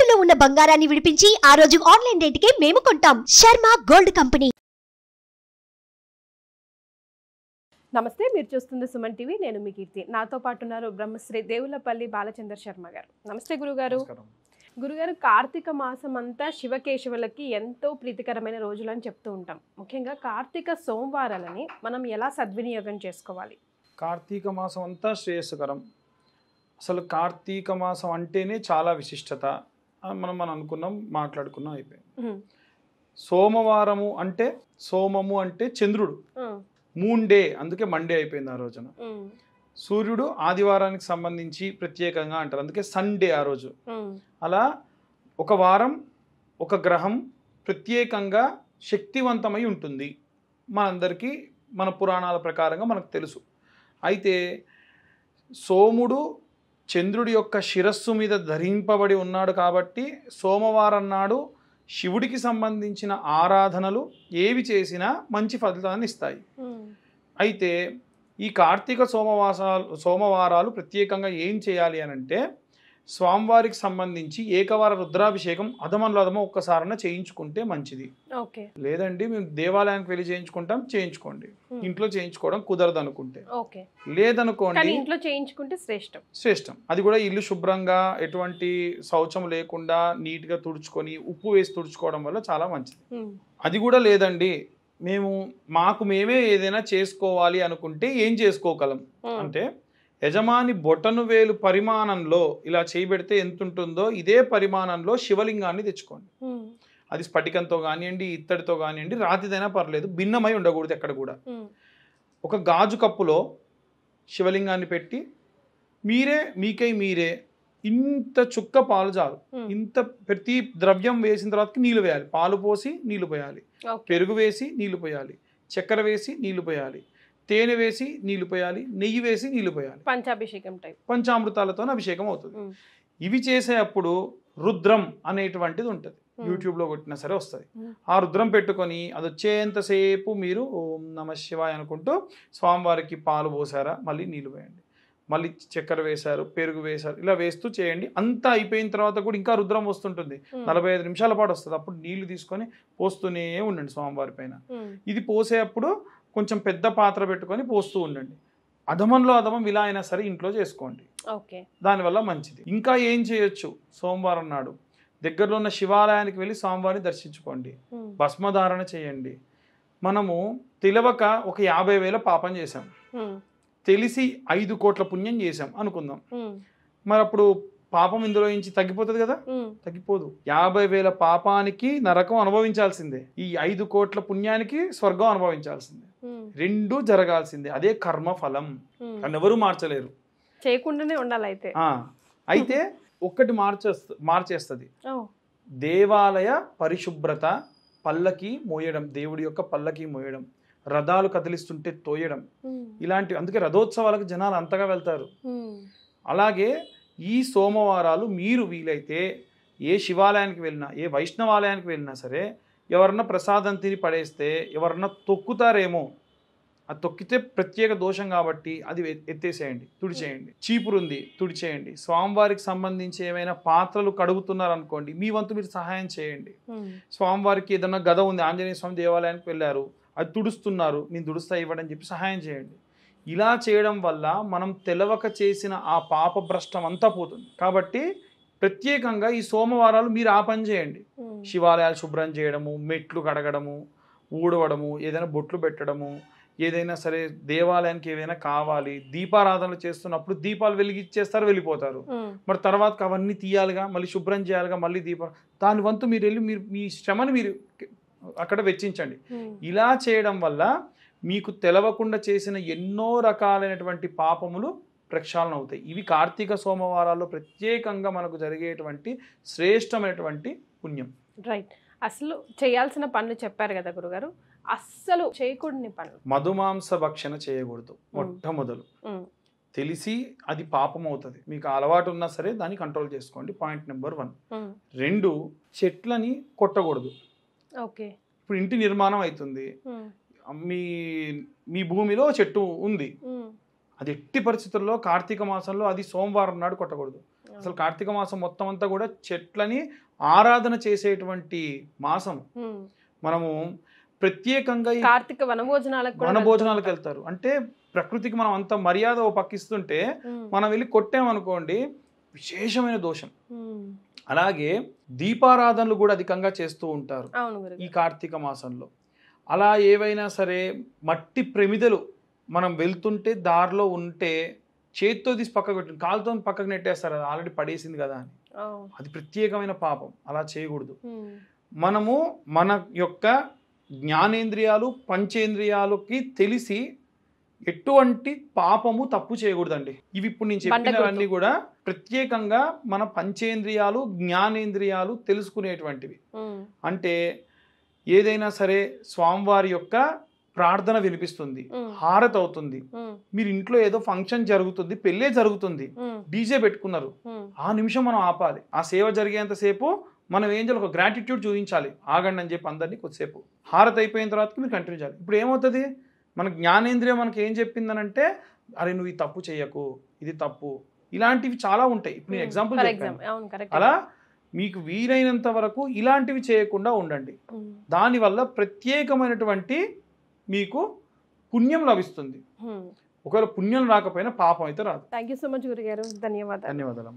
తాకట్టులో ఉన్న బంగారాన్ని విడిపించి ఆ రోజు ఆన్లైన్ రేటుకే మేము కొంటాం. Sharma gold company. నమస్తే, మీరు చూస్తుంది సుమన్ టీవీ. నేను మీ కీర్తి. నాతో పాటు ఉన్నారు బ్రహ్మశ్రీ దేవులపల్లి బాలచంద్ర శర్మ గారు. నమస్తే గురుగారు. గురుగారు, కార్తీక మాసం అంతా శివకేశవులకి ఎంతో ప్రీతికరమైన రోజులు అని చెప్తూ ఉంటాం. ముఖ్యంగా కార్తీక సోమవారాలని మనం ఎలా సద్వినియోగం చేసుకోవాలి? కార్తీక మాసం అంతా శ్రేయస్కరం. అసలు కార్తీక మాసం అంటేనే చాలా విశిష్టత. మనం అనుకున్నాం, మాట్లాడుకున్నాం, అయిపోయింది. సోమవారము అంటే, సోమము అంటే చంద్రుడు, మూన్ డే, అందుకే మండే అయిపోయింది ఆ రోజున. సూర్యుడు ఆదివారానికి సంబంధించి ప్రత్యేకంగా అంటారు, అందుకే సండే ఆ రోజు. అలా ఒక వారం ఒక గ్రహం ప్రత్యేకంగా శక్తివంతమై ఉంటుంది. మనందరికీ మన పురాణాల ప్రకారంగా మనకు తెలుసు. అయితే సోముడు చంద్రుడి యొక్క శిరస్సు మీద ధరింపబడి ఉన్నాడు కాబట్టి సోమవారం నాడు శివుడికి సంబంధించిన ఆరాధనలు ఏవి చేసినా మంచి ఫలితాన్ని ఇస్తాయి. అయితే ఈ కార్తీక సోమవారాలు ప్రత్యేకంగా ఏం చేయాలి అని అంటే, స్వామివారికి సంబంధించి ఏకవార రుద్రాభిషేకం అధమం ఒక్కసారన్నా చేయించుకుంటే మంచిది. లేదండి మేము దేవాలయానికి వెళ్ళి చేయించుకుంటాం, చేయించుకోండి. ఇంట్లో చేయించుకోవడం కుదరదు అనుకుంటే, లేదనుకోండి ఇంట్లో చేయించుకుంటే శ్రేష్టం. అది కూడా ఇల్లు శుభ్రంగా ఎటువంటి శౌచం లేకుండా నీట్గా తుడుచుకొని ఉప్పు వేసి తుడుచుకోవడం వల్ల చాలా మంచిది. అది కూడా లేదండి మాకు మేమే ఏదైనా చేసుకోవాలి అనుకుంటే ఏం చేసుకోగలం అంటే, యజమాని బొటను వేలు పరిమాణంలో ఇలా చేయబెడితే ఎంత ఉంటుందో ఇదే పరిమాణంలో శివలింగాన్ని తెచ్చుకోండి. అది స్ఫటికంతో కానివ్వండి, ఇత్తడితో కానివ్వండి, రాతిదైనా పర్లేదు, భిన్నమై ఉండకూడదు ఎక్కడ కూడా. ఒక గాజు కప్పులో శివలింగాన్ని పెట్టి మీరే ఇంత చుక్క పాలు చాలు, ఇంత ప్రతి ద్రవ్యం వేసిన తర్వాత నీళ్లు వేయాలి. పాలు పోసి నీళ్లు పోయాలి, పెరుగు వేసి నీళ్లు పోయాలి, చక్కెర వేసి నీళ్లు పోయాలి, తేనె వేసి నీళ్లు పోయాలి, నెయ్యి వేసి నీళ్లు పోయాలి. పంచాభిషేకం టైప్, పంచామృతాలతో అభిషేకం అవుతుంది. ఇవి చేసేటప్పుడు రుద్రం అనేటువంటిది ఉంటుంది, యూట్యూబ్లో కొట్టినా సరే వస్తుంది. ఆ రుద్రం పెట్టుకొని అది వచ్చేంతసేపు మీరు ఓం నమ శివాయ అనుకుంటూ స్వామివారికి పాలు పోసారా, మళ్ళీ నీళ్లు పోయండి, మళ్ళీ చక్కెర వేశారు, పెరుగు వేశారు, ఇలా వేస్తూ చేయండి. అంతా అయిపోయిన తర్వాత కూడా ఇంకా రుద్రం వస్తుంటుంది, 45 నిమిషాల పాటు వస్తుంది. అప్పుడు నీళ్లు తీసుకొని పోస్తూనే ఉండండి స్వామివారి పైన. ఇది పోసేటప్పుడు కొంచెం పెద్ద పాత్ర పెట్టుకొని పోస్తూ ఉండండి. అధమం ఇలా అయినా సరే ఇంట్లో చేసుకోండి, దానివల్ల మంచిది. ఇంకా ఏం చేయొచ్చు, సోమవారం నాడు దగ్గరలో ఉన్న శివాలయానికి వెళ్ళి స్వామివారిని దర్శించుకోండి, భస్మధారణ చేయండి. మనము తెలియక ఒక 50,000 పాపం చేశాం, తెలిసి 5 కోట్ల పుణ్యం చేశాం అనుకుందాం. మరి అప్పుడు పాపం ఇందులో నుంచి తగ్గిపోతుంది కదా? తగ్గిపోదు. 50,000 పాపానికి నరకం అనుభవించాల్సిందే, ఈ 5 కోట్ల పుణ్యానికి స్వర్గం అనుభవించాల్సిందే. రెండూ జరగాల్సిందే. అదే కర్మ ఫలం, అని ఎవరు మార్చలేరు, చేయకుండానే ఉండాలి. అయితే ఒక్కటి మార్చేస్తుంది, దేవాలయ పరిశుభ్రత, పల్లకి మోయడం, దేవుడి యొక్క పల్లకి మోయడం, రథాలు కదిలిస్తుంటే తోయడం, ఇలాంటివి. అందుకే రథోత్సవాలకు జనాలు అంతగా వెళ్తారు. అలాగే ఈ సోమవారాలు మీరు వీలైతే ఏ శివాలయానికి వెళ్ళినా, ఏ వైష్ణవాలయానికి వెళ్ళినా సరే, ఎవరన్నా ప్రసాదం తిని పడేస్తే ఎవరన్నా తొక్కుతారేమో, అది తొక్కితే ప్రత్యేక దోషం కాబట్టి అది ఎత్తేసేయండి, తుడిచేయండి. చీపురుంది తుడిచేయండి. స్వామివారికి సంబంధించి ఏమైనా పాత్రలు కడుగుతున్నారు అనుకోండి, మీ వంతు మీరు సహాయం చేయండి. స్వామివారికి ఏదన్నా గద ఉంది, ఆంజనేయ స్వామి దేవాలయానికి వెళ్ళారు, అది తుడుస్తున్నారు, నేను తుడుస్తా ఇవ్వడం చెప్పి సహాయం చేయండి. ఇలా చేయడం వల్ల మనం తెలవక చేసిన ఆ పాప భ్రష్టం అంతా పోతుంది. కాబట్టి ప్రత్యేకంగా ఈ సోమవారాలు మీరు ఆ పని చేయండి. శివాలయాలు శుభ్రం చేయడము, మెట్లు కడగడము, ఊడవడము, ఏదైనా బొట్లు పెట్టడము, ఏదైనా సరే దేవాలయానికి ఏదైనా కావాలి, దీపారాధనలు చేస్తున్నప్పుడు దీపాలు వెలిగిచ్చేస్తారు, వెళ్ళిపోతారు. మరి తర్వాత అవన్నీ తీయాలిగా, మళ్ళీ శుభ్రం చేయాలిగా, మళ్ళీ దాని వంతు మీరు వెళ్ళి మీ శ్రమను మీరు అక్కడ వెచ్చించండి. ఇలా చేయడం వల్ల మీకు తెలవకుండా చేసిన ఎన్నో రకాలైనటువంటి పాపములు ప్రక్షాళన అవుతాయి. ఇవి కార్తీక సోమవారాల్లో ప్రత్యేకంగా మనకు జరిగేటువంటి శ్రేష్టమైనటువంటి పుణ్యం. రైట్. అసలు చేయాల్సిన పనులు చెప్పారు కదా గురుగారు, అస్సలు చేయకూడని పనులు. మధుమాంస భక్షణ చేయకూడదు. మొట్టమొదలు తెలిసి అది పాపం అవుతుంది. మీకు అలవాటు ఉన్నా సరే దాన్ని కంట్రోల్ చేసుకోండి, పాయింట్ నెంబర్ 1. 2, చెట్లని కొట్టకూడదు. ఇప్పుడు ఇంటి నిర్మాణం అవుతుంది, మీ భూమిలో చెట్టు ఉంది, అది ఎట్టి పరిస్థితుల్లో కార్తీక మాసంలో అది సోమవారం నాడు కొట్టకూడదు. అసలు కార్తీక మాసం మొత్తం అంతా కూడా చెట్లని ఆరాధన చేసేటువంటి మాసం. మనము ప్రత్యేకంగా కార్తీక వనభోజనాలకు వెళ్తారు. అంటే ప్రకృతికి మనం అంత మర్యాద పక్కిస్తుంటే మనం వెళ్ళి కొట్టామనుకోండి విశేషమైన దోషం. అలాగే దీపారాధనలు కూడా అధికంగా చేస్తూ ఉంటారు ఈ కార్తీక మాసంలో. అలా ఏవైనా సరే మట్టి ప్రమిదలు మనం వెళ్తుంటే దారిలో ఉంటే చేత్తో తీసి పక్కకు పెట్టి కాలుతో పక్కకు నెట్టేస్తారు, అది ఆల్రెడీ పడేసింది కదా అని. అది ప్రత్యేకమైన పాపం, అలా చేయకూడదు. మనము మన యొక్క జ్ఞానేంద్రియాలు పంచేంద్రియాలకి తెలిసి ఎటువంటి పాపము తప్పు చేయకూడదండి. ఇవి ఇప్పుడు నేను చెప్పినవన్నీ కూడా ప్రత్యేకంగా మన పంచేంద్రియాలు జ్ఞానేంద్రియాలు తెలుసుకునేటువంటివి. అంటే ఏదైనా సరే స్వామివారి యొక్క ప్రార్థన వినిపిస్తుంది, హారతి అవుతుంది, మీరు ఇంట్లో ఏదో ఫంక్షన్ జరుగుతుంది, పెళ్ళే జరుగుతుంది, డీజే పెట్టుకున్నారు, ఆ నిమిషం మనం ఆపాలి. ఆ సేవ జరిగేంతసేపు మనం ఏం చేయాలి, ఒక గ్రాటిట్యూడ్ చూపించాలి, ఆగండి అని చెప్పి అందరినీ కొద్దిసేపు. హారతి అయిపోయిన తర్వాత మీరు కంటిన్యూ చేయాలి. ఇప్పుడు ఏమవుతుంది, మన జ్ఞానేంద్రియం మనకి ఏం చెప్పిందనంటే అరే నువ్వు ఈ తప్పు చేయకు, ఇది తప్పు, ఇలాంటివి చాలా ఉంటాయి. ఇప్పుడు నేను ఎగ్జాంపుల్ చెప్పాను. అలా మీకు వీలైనంత వరకు ఇలాంటివి చేయకుండా ఉండండి. దానివల్ల ప్రత్యేకమైనటువంటి మీకు పుణ్యం లభిస్తుంది. ఒకవేళ పుణ్యం రాకపోయినా పాపం అయితే రాదు. థ్యాంక్ యూ సో మచ్ గురుగారు. ధన్యవాదాలు. ధన్యవాదాలు.